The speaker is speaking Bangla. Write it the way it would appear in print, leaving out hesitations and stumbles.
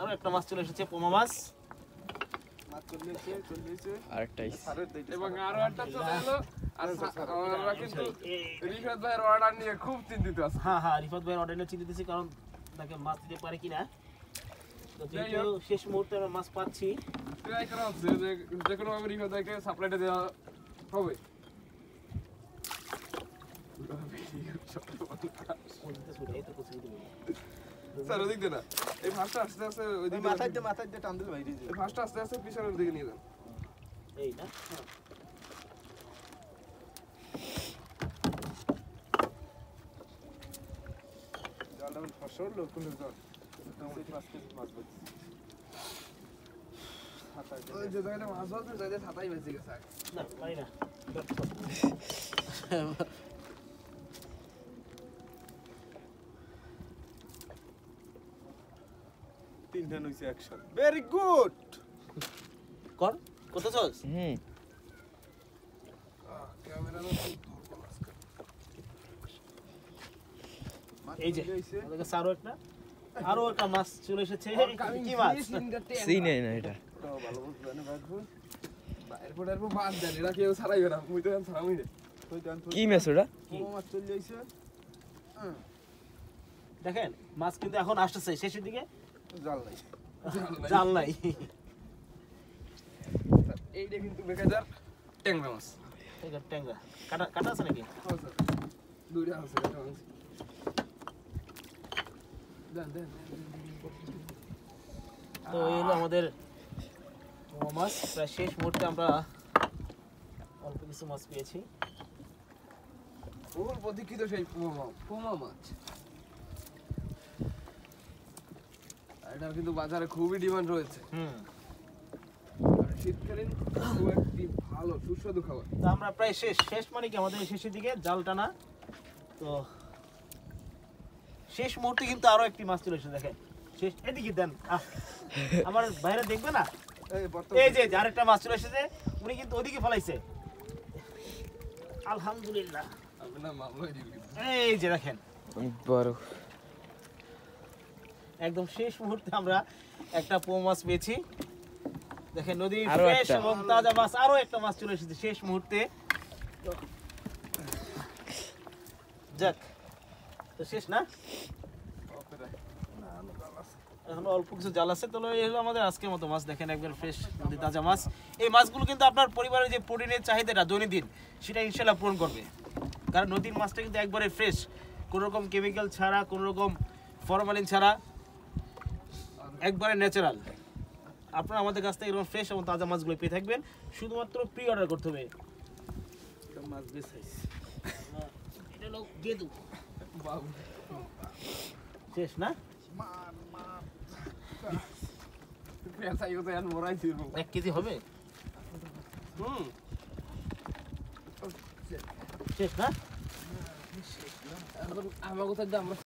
আরো একটা মাছ চলে এসেছে, পোমা মাছ। মাছ চলে এসেছে আরেকটাই এবং আরো একটা চলে এলো। আর আমরা কিন্তু রিফাত ভাইয়ের অর্ডার নিয়ে খুব চিন্তিত আছি। হ্যাঁ হ্যাঁ, রিফাত ভাইয়ের অর্ডার নিয়ে চিন্তিত আছি, কারণ তাকে মাছ দিতে পারে কিনা। তো যেহেতু শেষ মুহূর্তে আমরা মাছ পাচ্ছি, ট্রাই করা হচ্ছে যে কোনো ভাবে রিফাত ভাইকে সাপ্লাইটা দেওয়া হবে। স্যার ওদিক দিয়ে না, এই ফার্স্টটা আস্তে আস্তে ওইদিকে মাথায় দিয়ে টান দিলে বাইরে এই ফার্স্টটা আস্তে আস্তে পিছনের দিকে নিয়ে যান। এই না জালটা ফসল লোকুল জল মোটামুটি 5 কেজি মাছ বলছি ওই যে জায়গাটা মাছ ধরতে যাইতে ছাতাই বেঁচে গেছে। না পারি না। তিনটা হইছে একসাথে ভেরি গুড কর কত চলছ? ক্যামেরা এই যে আমাদের কাছে আরো একটা মাছ চলে এসেছে। কি মাছ? চিনি না এটা। ভালো মতো জানে বাদবুল এরপর বাদ দেন, এরা কেউ ছাড়াইবে না, মুই তো ছাড়ামই না। কি মাছ ওটা? মাছ চলে আইছে। দেখেন মাছ কিন্তু এখন আসতেছে শেষের দিকে, জাল নাই জাল নাই। এইটা কিন্তু বেকাজার ট্যাংরা মাছ। এই ট্যাংরা কাটা কাটা আছে নাকি? হ্যাঁ স্যার, দুইটা আছে একটা মাছ। দেন তো এই হলো আমাদের পোমা মাছ। প্রায় শেষ মুহূর্তে আমরা অল্প কিছু মাছ পেয়েছি। বহুল প্রতীক্ষিত সেই পোমা মাছ। এটার কিন্তু বাজারে খুবই ডিমান্ড রয়েছে। আর শীতকালীন খুব একটি ভালো সুস্বাদু খাবার। তো আমরা প্রায় শেষ মানে কি আমাদের শেষের দিকে জাল টানা। তো শেষ মুহূর্তে কিন্তু আরো একটি মাছ চলে এসেছে। দেখেন শেষ এদিকে দেন, আমার বাইরে দেখবে না। এই যে আরেকটা মাছ চলে এসেছে, উনি কিন্তু ওদিকে ফেলাইছে। আলহামদুলিল্লাহ। আপনার মামলাই দিবি। এই যে দেখেন বড় একদম শেষ মুহূর্তে আমরা একটা পোমা মাছ পেয়েছি। দেখেন নদীর আরো ফ্রেশ একটা। এবং তাজা মাছ, আরো একটা মাছ চলে এসেছে শেষ মুহূর্তে। যাক, তো শেষ না, এখন অল্প কিছু জাল আছে। তাহলে এই হলো আমাদের আজকের মতো মাছ। দেখেন একবার ফ্রেশ নদী তাজা মাছ। এই মাছগুলো কিন্তু আপনার পরিবারের যে প্রোটিনের চাহিদাটা দৈনন্দিন, সেটা ইনশাল্লাহ পূরণ করবে। কারণ নদীর মাছটা কিন্তু একবারে ফ্রেশ, কোনো রকম কেমিক্যাল ছাড়া, কোনো রকম ফরমালিন ছাড়া, একবারে ন্যাচারাল। আপনারা আমাদের কাছ থেকে এরকম ফ্রেশ এবং তাজা মাছগুলো পেয়ে থাকবেন। শুধুমাত্র প্রি অর্ডার করতে হবে। মাছ বেসাইজ এটা হলো গেদু বাবু শেষ না, পেঁচাই কোথায় আর মরাই ছিল। 1 কেজি হবে। শেষ না, আমার কোথায় আমরা